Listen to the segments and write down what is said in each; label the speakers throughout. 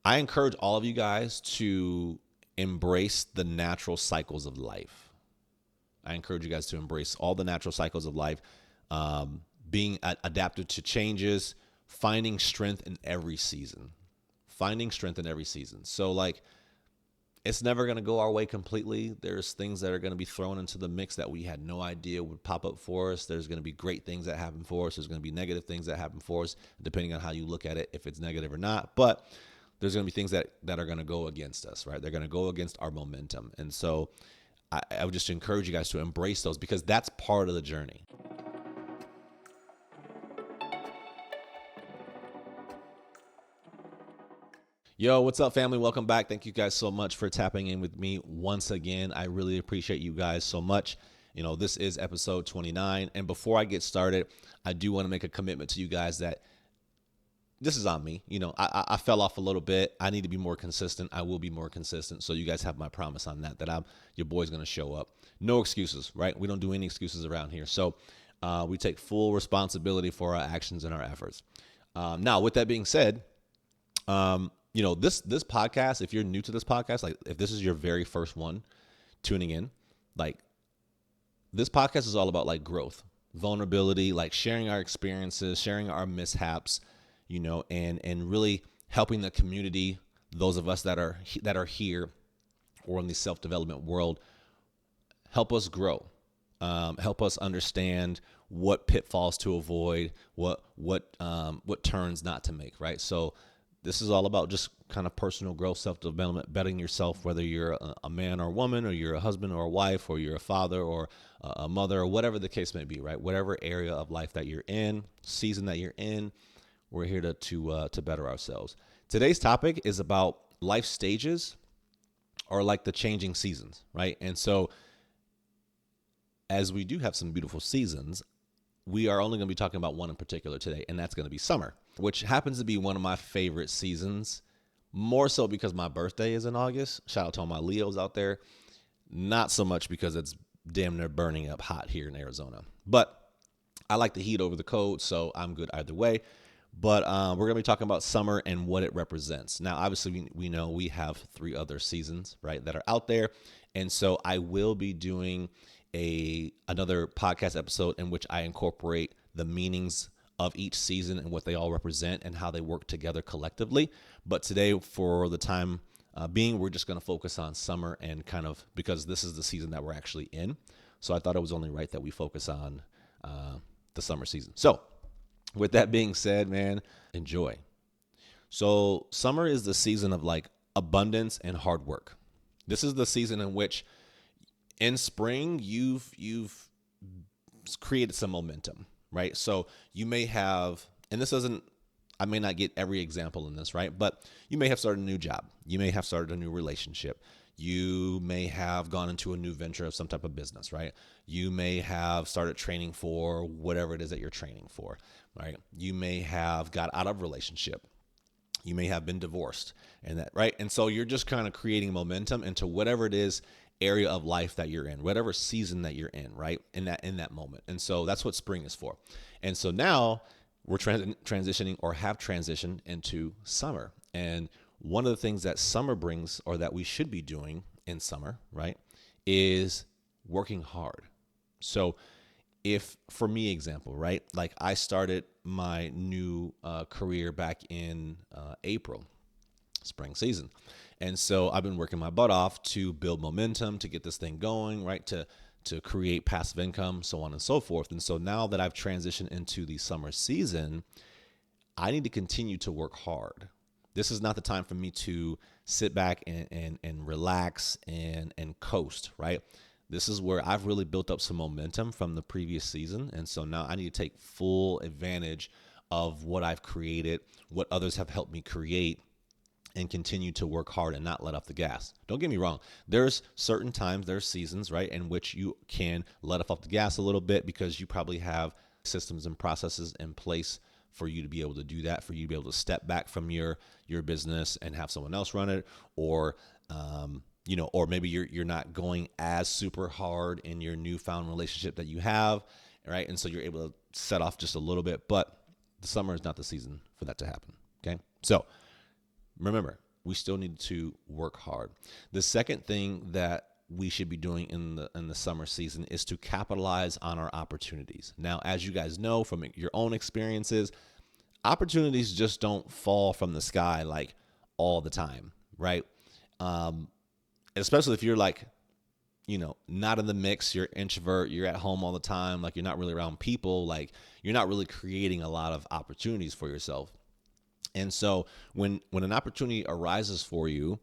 Speaker 1: I encourage all of you guys to embrace the natural cycles of life. I encourage you guys to embrace all the natural cycles of life, being adapted to changes, finding strength in every season. Finding strength in every season. So, like, it's never going to go our way completely. There's things that are going to be thrown into the mix that we had no idea would pop up for us. There's going to be great things that happen for us. There's going to be negative things that happen for us, depending on how you look at it, if it's negative or not. But there's going to be things that are going to go against us, right? They're going to go against our momentum. And so I would just encourage you guys to embrace those, because that's part of the journey. Yo, what's up, family? Welcome back. Thank you guys so much for tapping in with me once again. I really appreciate you guys so much. This is episode 29. And before I get started, I do want to make a commitment to you guys that this is on me. I fell off a little bit. I need to be more consistent. I will be more consistent. So you guys have my promise on that your boy's going to show up. No excuses, right? We don't do any excuses around here. So we take full responsibility for our actions and our efforts. Now, with that being said, this podcast, if you're new to this podcast, like if this is your very first one tuning in, like this podcast is all about like growth, vulnerability, like sharing our experiences, sharing our mishaps, and really helping the community, those of us that are here or in the self-development world, help us grow, help us understand what pitfalls to avoid, what turns not to make, right? So this is all about just kind of personal growth, self-development, bettering yourself, whether you're a man or woman, or you're a husband or a wife, or you're a father or a mother, or whatever the case may be, right? Whatever area of life that you're in, season that you're in, we're here to better ourselves. Today's topic is about life stages, or like the changing seasons, right? And so as we do have some beautiful seasons, we are only going to be talking about one in particular today, and that's going to be summer, which happens to be one of my favorite seasons, more so because my birthday is in August. Shout out to all my Leos out there. Not so much because it's damn near burning up hot here in Arizona. But I like the heat over the cold, so I'm good either way. But we're going to be talking about summer and what it represents. Now, obviously, we know we have 3 other seasons, right, that are out there. And so I will be doing another podcast episode in which I incorporate the meanings of each season and what they all represent and how they work together collectively. But today, for the time being, we're just going to focus on summer, and kind of because this is the season that we're actually in. So I thought it was only right that we focus on the summer season. So with that being said, man, enjoy. So summer is the season of like abundance and hard work. This is the season in which in spring, you've created some momentum, right? So you may have, and I may not get every example in this, right? But you may have started a new job. You may have started a new relationship. You may have gone into a new venture of some type of business, right? You may have started training for whatever it is that you're training for, right? You may have got out of a relationship. You may have been divorced, and that, right? And so you're just kind of creating momentum into whatever it is area of life that you're in, whatever season that you're in, right? In that moment. And so that's what spring is for. And so now we're transitioning, or have transitioned, into summer. And one of the things that summer brings, or that we should be doing in summer, right, is working hard. So if, for me, example, right, like I started my new career back in April, spring season. And so I've been working my butt off to build momentum, to get this thing going, right? To create passive income, so on and so forth. And so now that I've transitioned into the summer season, I need to continue to work hard. This is not the time for me to sit back and relax and coast, right? This is where I've really built up some momentum from the previous season. And so now I need to take full advantage of what I've created, what others have helped me create, and continue to work hard and not let off the gas. Don't get me wrong. There's certain times, there's seasons, right, in which you can let off the gas a little bit, because you probably have systems and processes in place for you to be able to do that, for you to be able to step back from your business and have someone else run it, or or maybe you're not going as super hard in your newfound relationship that you have, right? And so you're able to set off just a little bit, but the summer is not the season for that to happen. Okay, so remember, we still need to work hard. The second thing that we should be doing in the summer season is to capitalize on our opportunities. Now, as you guys know from your own experiences, opportunities just don't fall from the sky like all the time, right? Especially if you're like, not in the mix, you're introvert, you're at home all the time, like you're not really around people, like you're not really creating a lot of opportunities for yourself. And so when an opportunity arises for you,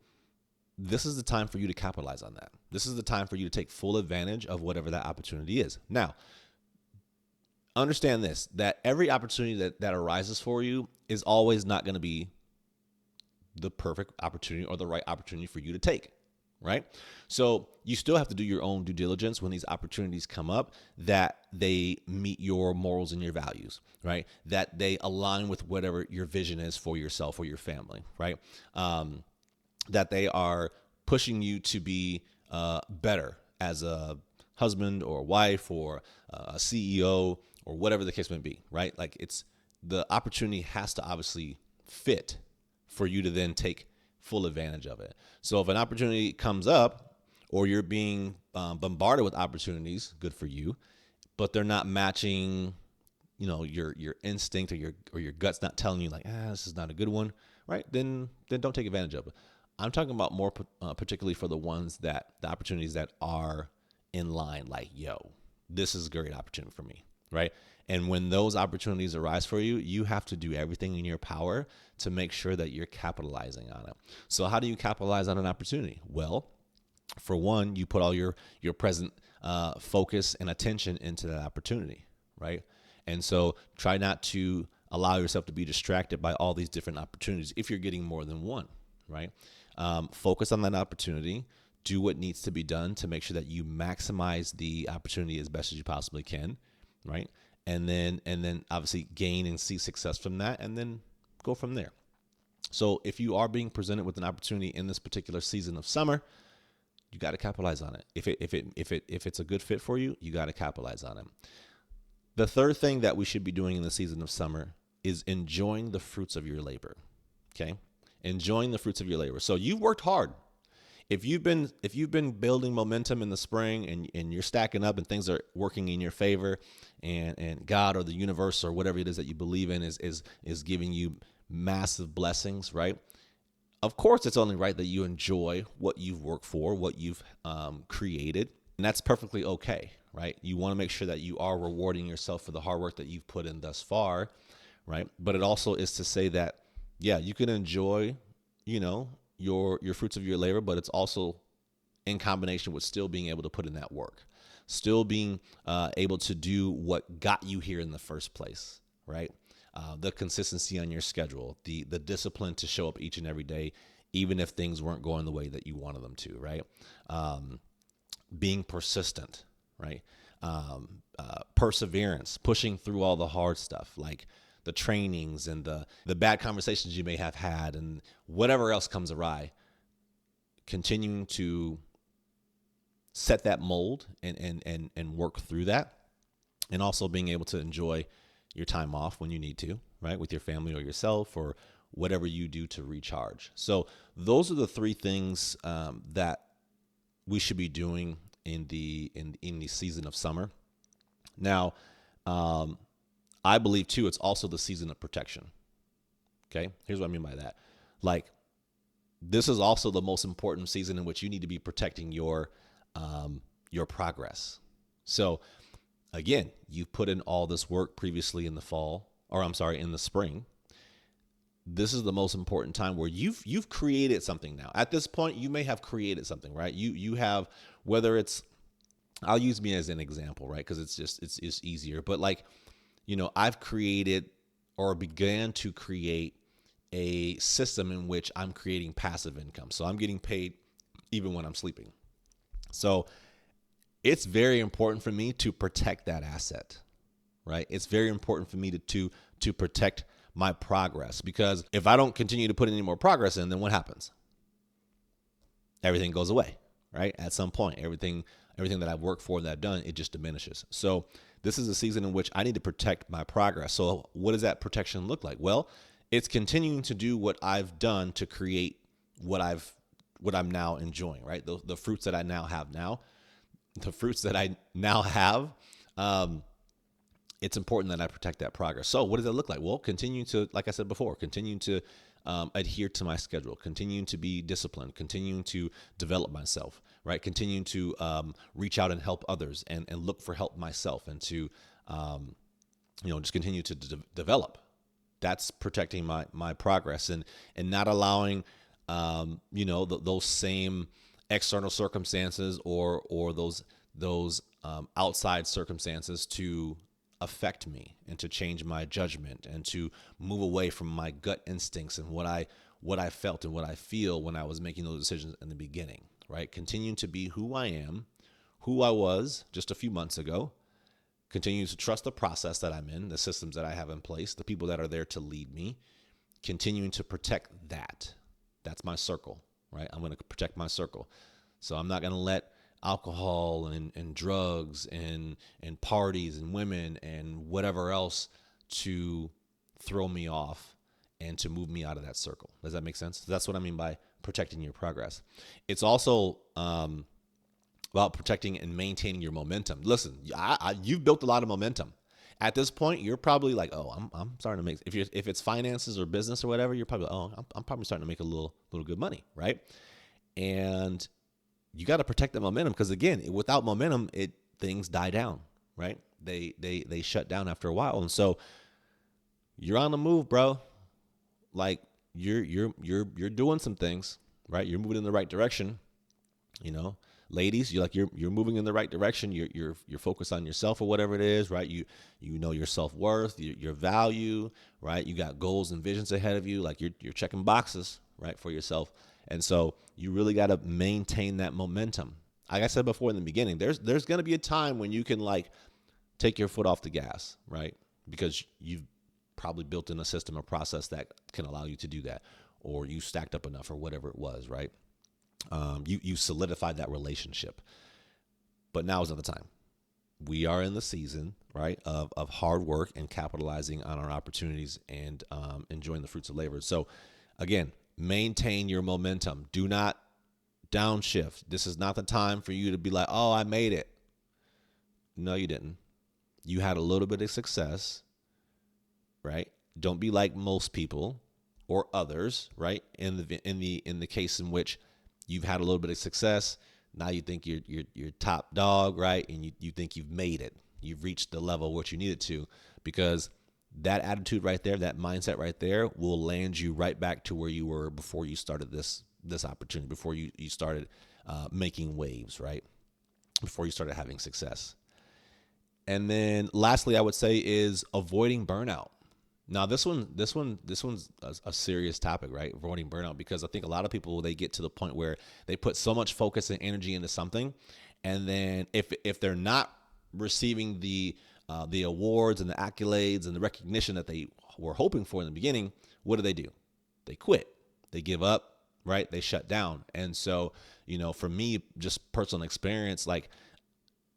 Speaker 1: this is the time for you to capitalize on that. This is the time for you to take full advantage of whatever that opportunity is. Now, understand this, that every opportunity that arises for you is always not going to be the perfect opportunity or the right opportunity for you to take, right? So you still have to do your own due diligence when these opportunities come up, that they meet your morals and your values, right? That they align with whatever your vision is for yourself or your family, right? That they are pushing you to be better as a husband or wife or a CEO or whatever the case may be, right? Like the opportunity has to obviously fit for you to then take full advantage of it. So if an opportunity comes up or you're being bombarded with opportunities, good for you, but they're not matching, your instinct or your gut's not telling you like, this is not a good one, right? Then don't take advantage of it. I'm talking about more particularly for the opportunities that are in line, like, this is a great opportunity for me, right? And when those opportunities arise for you, you have to do everything in your power to make sure that you're capitalizing on it. So how do you capitalize on an opportunity? Well, for one, you put all your present focus and attention into that opportunity, right? And so try not to allow yourself to be distracted by all these different opportunities if you're getting more than one, right? Focus on that opportunity. Do what needs to be done to make sure that you maximize the opportunity as best as you possibly can, right? And then obviously gain and see success from that, and then go from there. So if you are being presented with an opportunity in this particular season of summer, you got to capitalize on it. If it's a good fit for you, you got to capitalize on it. The third thing that we should be doing in the season of summer is enjoying the fruits of your labor. Okay? Enjoying the fruits of your labor. So you've worked hard. If you've been building momentum in the spring and you're stacking up and things are working in your favor, and God or the universe or whatever it is that you believe in is giving you massive blessings, right? Of course, it's only right that you enjoy what you've worked for, what you've created, and that's perfectly okay, right? You want to make sure that you are rewarding yourself for the hard work that you've put in thus far, right? But it also is to say that, you can enjoy, your fruits of your labor, but it's also in combination with still being able to put in that work, still being able to do what got you here in the first place, right? The consistency on your schedule, the discipline to show up each and every day, even if things weren't going the way that you wanted them to, right? Being persistent, right? Perseverance, pushing through all the hard stuff, like the trainings and the bad conversations you may have had and whatever else comes awry, continuing to set that mold and work through that, and also being able to enjoy your time off when you need to, right, with your family or yourself or whatever you do to recharge. So those are the three things that we should be doing in the season of summer. Now, I believe too, it's also the season of protection. Okay, here's what I mean by that. Like, this is also the most important season in which you need to be protecting your progress. So again, you've put in all this work previously in the spring. This is the most important time where you've created something now. At this point, you may have created something, right? You have, whether it's, I'll use me as an example, right? Because it's easier. But like, I've created or began to create a system in which I'm creating passive income. So I'm getting paid even when I'm sleeping. So it's very important for me to protect that asset, right? It's very important for me to protect my progress, because if I don't continue to put any more progress in, then what happens? Everything goes away, right? At some point, everything that I've worked for, that I've done, it just diminishes. So this is a season in which I need to protect my progress. So what does that protection look like? Well, it's continuing to do what I've done to create what I'm now enjoying, right? The fruits that I now have the fruits that I now have, it's important that I protect that progress. So what does it look like? Well, continue to, like I said before, continue to adhere to my schedule, continuing to be disciplined, continuing to develop myself, right? Continuing to reach out and help others and look for help myself and to, just continue to develop. That's protecting my progress and not allowing, those same external circumstances or those outside circumstances to affect me and to change my judgment and to move away from my gut instincts and what I felt and what I feel when I was making those decisions in the beginning, right? Continuing to be who I am, who I was just a few months ago, continue to trust the process that I'm in, the systems that I have in place, the people that are there to lead me, continuing to protect that. That's my circle, right? I'm going to protect my circle. So I'm not going to let alcohol and drugs and parties and women and whatever else to throw me off and to move me out of that circle. Does that make sense? That's what I mean by protecting your progress. It's also about protecting and maintaining your momentum. Listen, you've built a lot of momentum. At this point, you're probably like, oh, I'm starting to make. If it's finances or business or whatever, you're probably, I'm probably starting to make a little good money, right? And you got to protect that momentum because again, without momentum, things die down, right? They shut down after a while, and so you're on the move, bro. Like you're doing some things, right? You're moving in the right direction, Ladies, you're moving in the right direction. You're focused on yourself or whatever it is, right? You know your self-worth, your value, right? You got goals and visions ahead of you. Like you're checking boxes, right, for yourself. And so you really got to maintain that momentum. Like I said before in the beginning, there's going to be a time when you can like take your foot off the gas, right? Because you've probably built in a system or process that can allow you to do that, or you stacked up enough or whatever it was, right? You solidified that relationship, but now is not the time. We are in the season, right, of hard work and capitalizing on our opportunities and enjoying the fruits of labor. So again, maintain your momentum. Do not downshift. This is not the time for you to be like, oh, I made it. No, you didn't. You had a little bit of success, right? Don't be like most people or others, right? In the case in which you've had a little bit of success, now you think you're top dog, right? And you think you've made it. You've reached the level what you needed to, because that attitude right there, that mindset right there will land you right back to where you were before you started this opportunity, before you started making waves, right? Before you started having success. And then lastly, I would say is avoiding burnout. Now this one's a serious topic, right? Avoiding burnout, because I think a lot of people, they get to the point where they put so much focus and energy into something, and then if they're not receiving the awards and the accolades and the recognition that they were hoping for in the beginning, what do? They quit. They give up, right? They shut down. And so, for me, just personal experience, like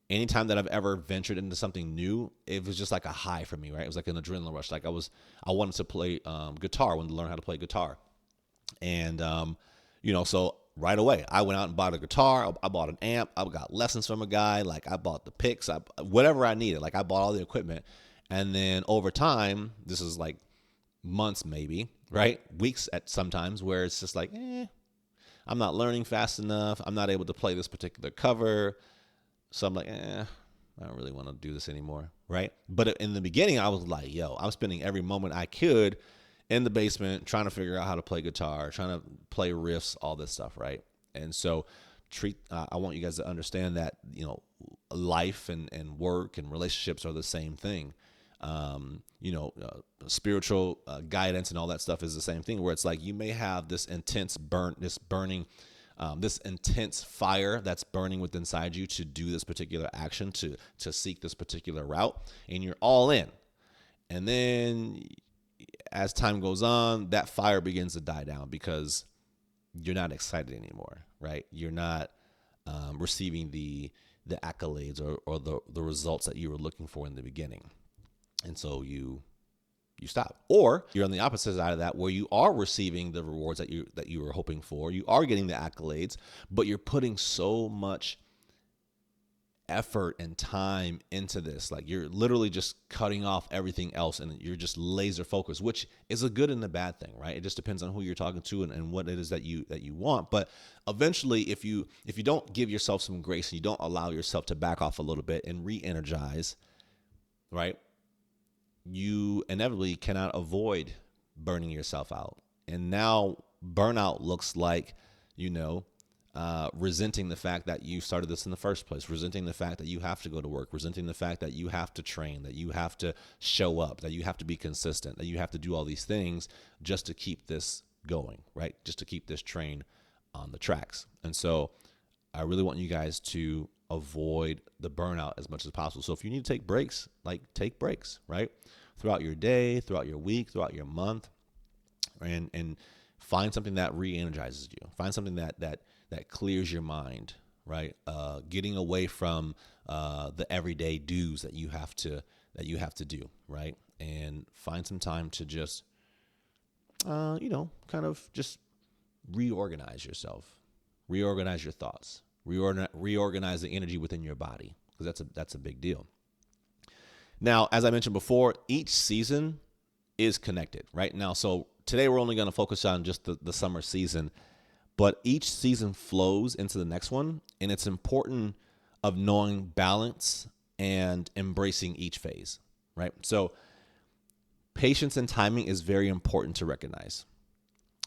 Speaker 1: anytime that I've ever ventured into something new, it was just like a high for me, right? It was like an adrenaline rush. Like I wanted to play guitar, I wanted to learn how to play guitar. And, so right away, I went out and bought a guitar. I bought an amp. I got lessons from a guy. Like I bought the picks, whatever I needed. Like I bought all the equipment. And then over time, this is like months maybe, right? Weeks at sometimes, where it's just like, I'm not learning fast enough. I'm not able to play this particular cover. So I'm like, I don't really want to do this anymore, right? But in the beginning, I was like, I'm spending every moment I could in the basement trying to figure out how to play guitar, trying to play riffs, all this stuff, right? And so I want you guys to understand that, life and work and relationships are the same thing. Spiritual guidance and all that stuff is the same thing, where it's like you may have this intense this intense fire that's burning within inside you to do this particular action, to seek this particular route, and you're all in. And then as time goes on, that fire begins to die down because you're not excited anymore, right? You're not receiving the accolades or the results that you were looking for in the beginning. And so you you stop. Or you're on the opposite side of that, where you are receiving the rewards that you were hoping for. You are getting the accolades, but you're putting so much effort and time into this. Like, you're literally just cutting off everything else, and you're just laser focused, which is a good and a bad thing, right? It just depends on who you're talking to and what it is that you want. But eventually, if you don't give yourself some grace and you don't allow yourself to back off a little bit and re-energize, right, you inevitably cannot avoid burning yourself out. And now burnout looks like, resenting the fact that you started this in the first place, resenting the fact that you have to go to work, resenting the fact that you have to train, that you have to show up, that you have to be consistent, that you have to do all these things just to keep this going, right? Just to keep this train on the tracks. And so I really want you guys to avoid the burnout as much as possible. So if you need to take breaks, take breaks, right? Throughout your day, throughout your week, throughout your month, and find something that re-energizes you. Find something that clears your mind, right? Getting away from the everyday do's that you have to do, right? And find some time to just, kind of just reorganize yourself, reorganize your thoughts, reorganize the energy within your body, because that's a big deal. Now, as I mentioned before, each season is connected, right? Now, so today we're only going to focus on just the summer season, but each season flows into the next one, and it's important of knowing balance and embracing each phase, right? So patience and timing is very important to recognize.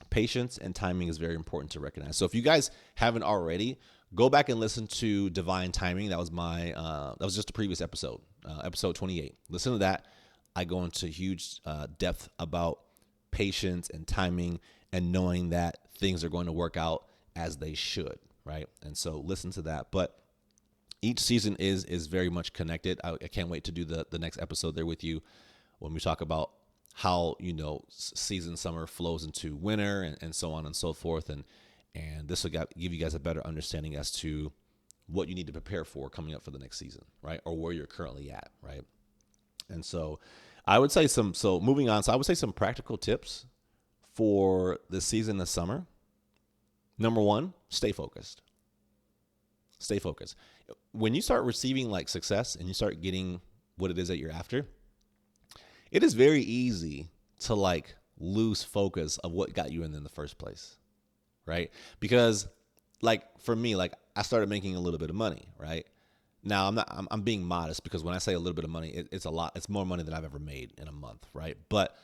Speaker 1: Patience and timing is very important to recognize. So if you guys haven't already, go back and listen to Divine Timing. That was just a previous episode, episode 28. Listen to that. I go into huge depth about patience and timing and knowing that things are going to work out as they should, right? And so listen to that. But each season is very much connected. I can't wait to do the next episode there with you when we talk about how, season summer flows into winter and so on and so forth. And this will give you guys a better understanding as to what you need to prepare for coming up for the next season, right? Or where you're currently at, right? And so I would say moving on. So I would say some practical tips for the season this summer. Number one, stay focused. Stay focused. When you start receiving success and you start getting what it is that you're after, it is very easy to lose focus of what got you in the first place, right? Because for me, I started making a little bit of money, right? Now I'm being modest, because when I say a little bit of money, it's a lot. It's more money than I've ever made in a month, right? But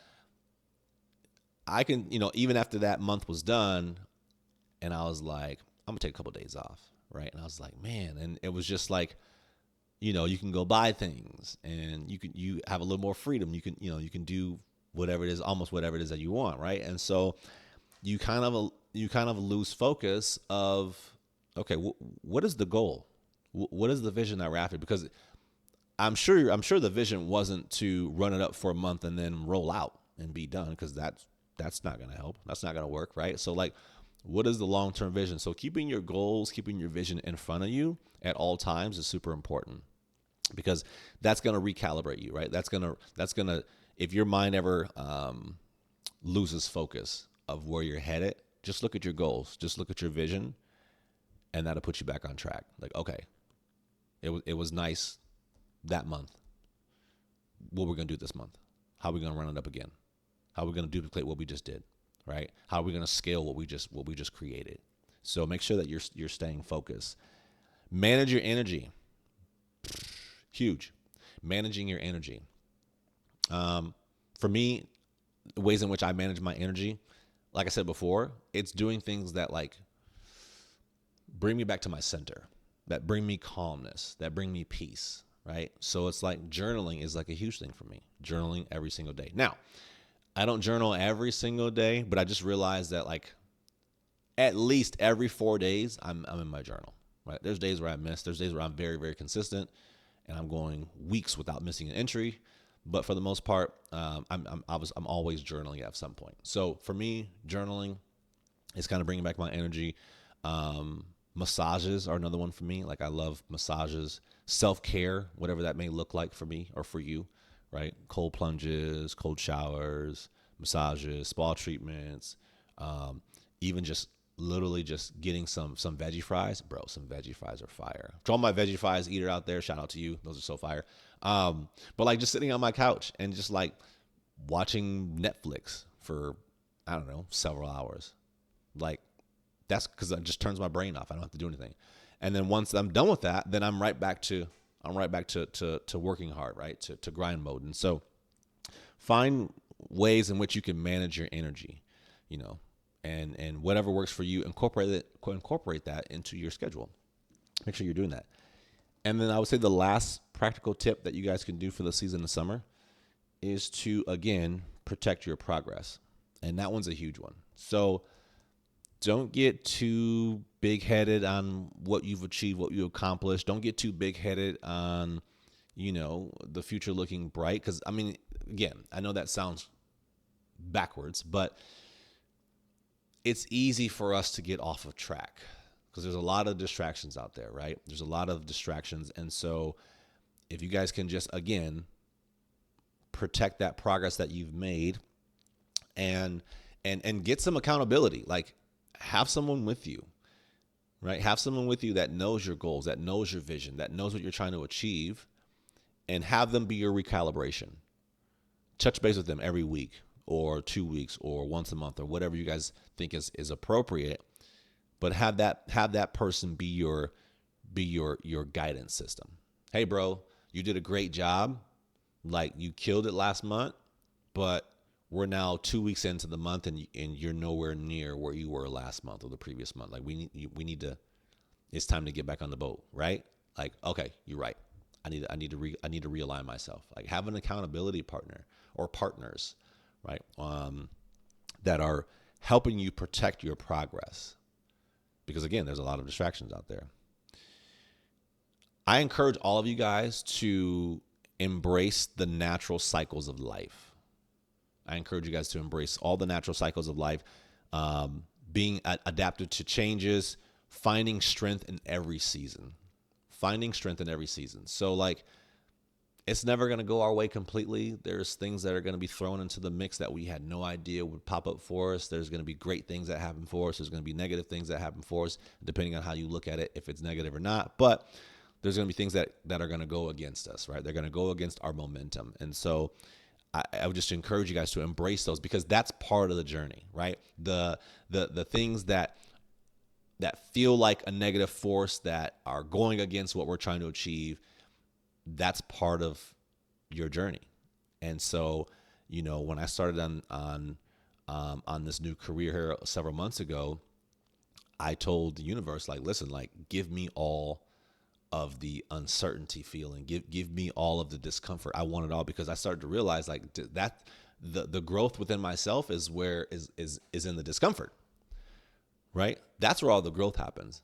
Speaker 1: I can, even after that month was done, and I was like, I'm gonna take a couple of days off, right? And I was like, man, and it was just you can go buy things, and you have a little more freedom. You can do whatever it is, almost whatever it is that you want, right? And so you kind of lose focus of, okay, what is the goal? What is the vision that we're after? Because I'm sure the vision wasn't to run it up for a month and then roll out and be done, because that's not going to help. That's not going to work, right? So what is the long-term vision? So keeping your goals, keeping your vision in front of you at all times is super important, because that's going to recalibrate you, right? That's going to, if your mind ever loses focus of where you're headed, just look at your goals, just look at your vision, and that'll put you back on track. Okay, it was nice that month. What we're going to do this month? How are we going to run it up again? How are we going to duplicate what we just did, right? How are we going to scale what we just created? So make sure that you're staying focused. Manage your energy. Huge. Managing your energy. For me, the ways in which I manage my energy, like I said before, it's doing things that bring me back to my center, that bring me calmness, that bring me peace, right? So it's journaling is a huge thing for me. Journaling every single day. Now, I don't journal every single day, but I just realized that at least every 4 days I'm in my journal, right? There's days where I miss. There's days where I'm very, very consistent, and I'm going weeks without missing an entry. But for the most part, I'm always journaling at some point. So for me, journaling is kind of bringing back my energy. Massages are another one for me. I love massages. Self-care, whatever that may look like for me or for you, right? Cold plunges, cold showers, massages, spa treatments, even just literally just getting some veggie fries. Bro, some veggie fries are fire. To all my veggie fries eater out there, shout out to you. Those are so fire. But like just sitting on my couch and just like watching Netflix for, I don't know, several hours. Like that's because it just turns my brain off. I don't have to do anything. And then once I'm done with that, then I'm right back to working hard, right? To grind mode. And so find ways in which you can manage your energy, you know, and whatever works for you, incorporate that into your schedule. Make sure you're doing that. And then I would say the last practical tip that you guys can do for the season of summer is to, again, protect your progress. And that one's a huge one. So don't get too big-headed on what you've achieved, what you accomplished. Don't get too big-headed on, you know, the future looking bright. Because, I mean, again, I know that sounds backwards, but it's easy for us to get off of track because there's a lot of distractions out there, right? There's a lot of distractions. And so if you guys can just, again, protect that progress that you've made and get some accountability, like have someone with you, right? Have someone with you that knows your goals, that knows your vision, that knows what you're trying to achieve, and have them be your recalibration. Touch base with them every week or 2 weeks or once a month or whatever you guys think is appropriate, but have that person be your guidance system. Hey, bro, you did a great job. Like you killed it last month, but we're now 2 weeks into the month and you're nowhere near where you were last month or the previous month. Like we need to, it's time to get back on the boat, right? Like, okay, you're right. I need to realign myself. Like have an accountability partner or partners, right? That are helping you protect your progress. Because again, there's a lot of distractions out there. I encourage all of you guys to embrace the natural cycles of life. I encourage you guys to embrace all the natural cycles of life, being adapted to changes, finding strength in every season. So like, it's never going to go our way completely. There's things that are going to be thrown into the mix that we had no idea would pop up for us. There's going to be great things that happen for us. There's going to be negative things that happen for us, depending on how you look at it, if it's negative or not. But there's going to be things that are going to go against us, right? They're going to go against our momentum. And so I would just encourage you guys to embrace those because that's part of the journey, right? The things that feel like a negative force that are going against what we're trying to achieve, that's part of your journey. And so, you know, when I started on this new career here several months ago, I told the universe, like, listen, like, give me all of the uncertainty feeling, give me all of the discomfort. I want it all because I started to realize like that the growth within myself is in the discomfort, right? That's where all the growth happens,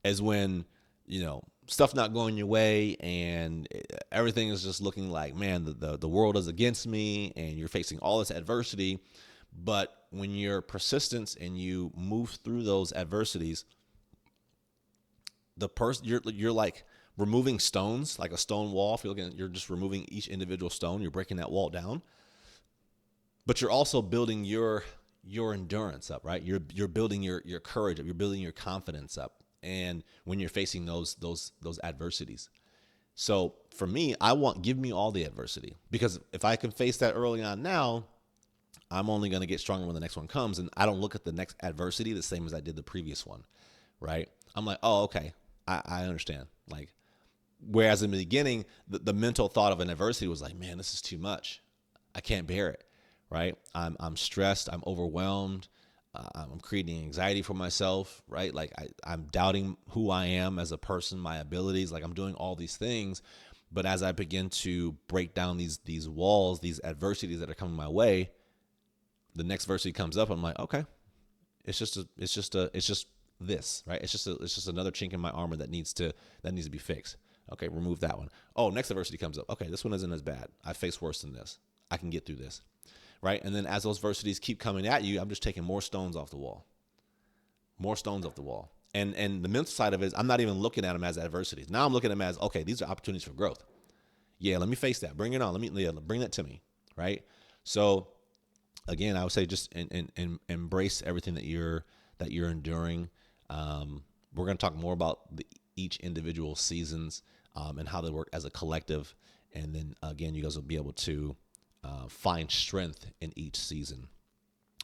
Speaker 1: is when, you know, stuff not going your way and everything is just looking like, man, the world is against me and you're facing all this adversity. But when you're persistent and you move through those adversities, the person you're like removing stones, like a stone wall. You're just removing each individual stone. You're breaking that wall down, but you're also building your endurance up, right? You're building your courage up. You're building your confidence up. And when you're facing those adversities. So for me, give me all the adversity, because if I can face that early on now, I'm only going to get stronger when the next one comes. And I don't look at the next adversity the same as I did the previous one, right? I'm like, oh, okay, I understand. Like, whereas in the beginning, the mental thought of an adversity was like, man, this is too much. I can't bear it, right? I'm stressed. I'm overwhelmed. I'm creating anxiety for myself, right? Like I'm doubting who I am as a person, my abilities. Like I'm doing all these things. But as I begin to break down these walls, these adversities that are coming my way, the next adversity comes up. I'm like, okay, it's just this, right? It's just another chink in my armor that needs to be fixed. Okay, remove that one. Oh, next adversity comes up. Okay, this one isn't as bad. I face worse than this. I can get through this, right? And then as those adversities keep coming at you, I'm just taking more stones off the wall. And the mental side of it is I'm not even looking at them as adversities. Now I'm looking at them as, okay, these are opportunities for growth. Yeah, let me face that. Bring it on. Bring that to me. Right. So again, I would say just embrace everything that you're enduring. We're going to talk more about each individual seasons and how they work as a collective, and then again, you guys will be able to find strength in each season.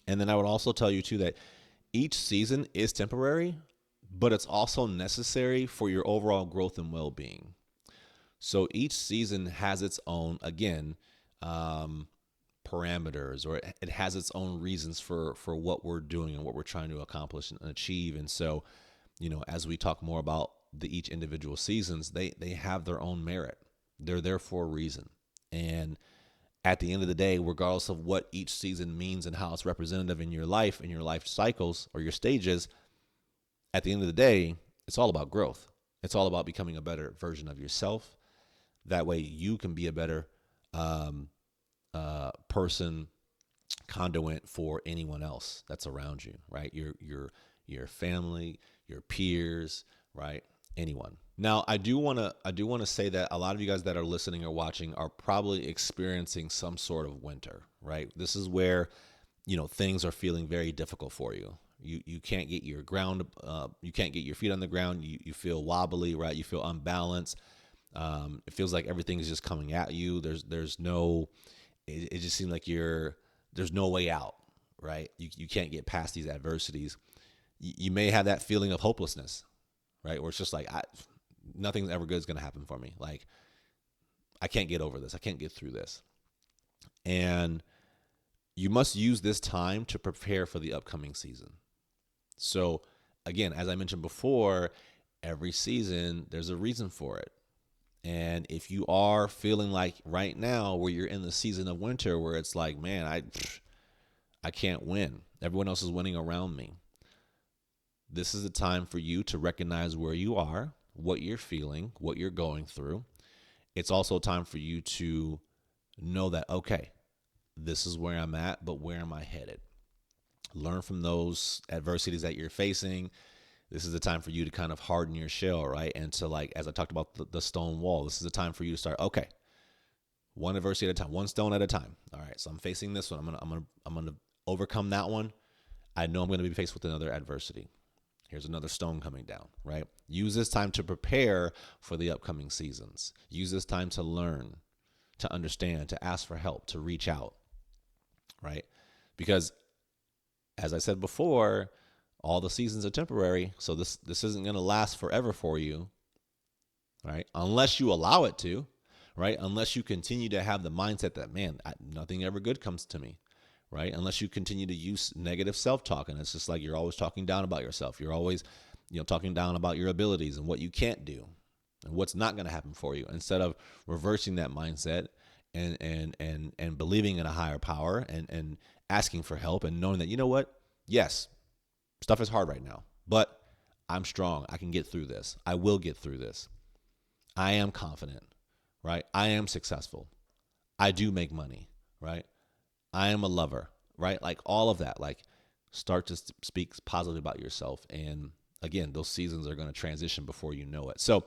Speaker 1: And then I would also tell you too that each season is temporary, but it's also necessary for your overall growth and well-being. So each season has its own, again, parameters, or it has its own reasons for what we're doing and what we're trying to accomplish and achieve. And so, as we talk more about each individual seasons, they have their own merit. They're there for a reason. And at the end of the day, regardless of what each season means and how it's representative in your life and your life cycles or your stages, at the end of the day, it's all about growth. It's all about becoming a better version of yourself. That way you can be a better person, conduit for anyone else that's around you, right? Your family, your peers, right? Anyone. Now, I do want to say that a lot of you guys that are listening or watching are probably experiencing some sort of winter, right? This is where, things are feeling very difficult for you. You can't get your you can't get your feet on the ground. You feel wobbly, right? You feel unbalanced. It feels like everything is just coming at you. There's no, it just seems like there's no way out, right? You can't get past these adversities. You may have that feeling of hopelessness, right? Where it's just like, nothing ever good is going to happen for me. Like, I can't get over this. I can't get through this. And you must use this time to prepare for the upcoming season. So again, as I mentioned before, every season, there's a reason for it. And if you are feeling like right now where you're in the season of winter where it's like, man, I can't win. Everyone else is winning around me. This is the time for you to recognize where you are, what you're feeling, what you're going through. It's also time for you to know that, okay, this is where I'm at, but where am I headed? Learn from those adversities that you're facing. This is the time for you to kind of harden your shell, right? And to, like, as I talked about the stone wall, this is the time for you to start, okay, one adversity at a time, one stone at a time. All right, so I'm facing this one. I'm gonna overcome that one. I know I'm gonna be faced with another adversity. Here's another stone coming down, right? Use this time to prepare for the upcoming seasons. Use this time to learn, to understand, to ask for help, to reach out, right? Because as I said before, all the seasons are temporary, so this isn't going to last forever for you, right? Unless you allow it to, right? Unless you continue to have the mindset that, man, nothing ever good comes to me, right? Unless you continue to use negative self-talk, and it's just like you're always talking down about yourself. You're always, talking down about your abilities and what you can't do and what's not going to happen for you, instead of reversing that mindset and believing in a higher power and asking for help and knowing that, you know what? Yes, stuff is hard right now, but I'm strong. I can get through this. I will get through this. I am confident, right? I am successful. I do make money, right? I am a lover, right? Like all of that, like start to speak positively about yourself. And again, those seasons are going to transition before you know it. So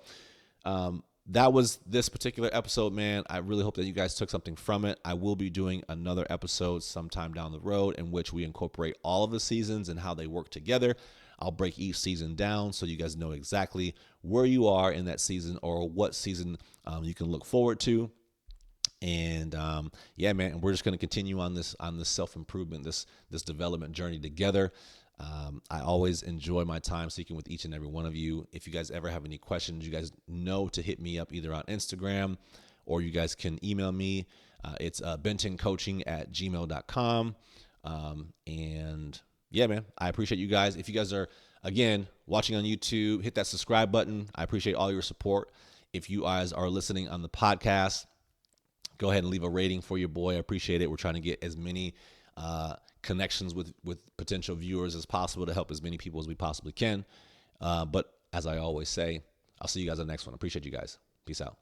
Speaker 1: that was this particular episode, man. I really hope that you guys took something from it. I will be doing another episode sometime down the road in which we incorporate all of the seasons and how they work together. I'll break each season down so you guys know exactly where you are in that season or what season you can look forward to. And yeah, man, we're just going to continue on this self-improvement, this development journey together. I always enjoy my time speaking with each and every one of you. If you guys ever have any questions, you guys know to hit me up either on Instagram or you guys can email me. It's bentoncoaching@gmail.com. And yeah, man, I appreciate you guys. If you guys are, again, watching on YouTube, hit that subscribe button. I appreciate all your support. If you guys are listening on the podcast, go ahead and leave a rating for your boy. I appreciate it. We're trying to get as many connections with potential viewers as possible to help as many people as we possibly can. But as I always say, I'll see you guys on the next one. I appreciate you guys. Peace out.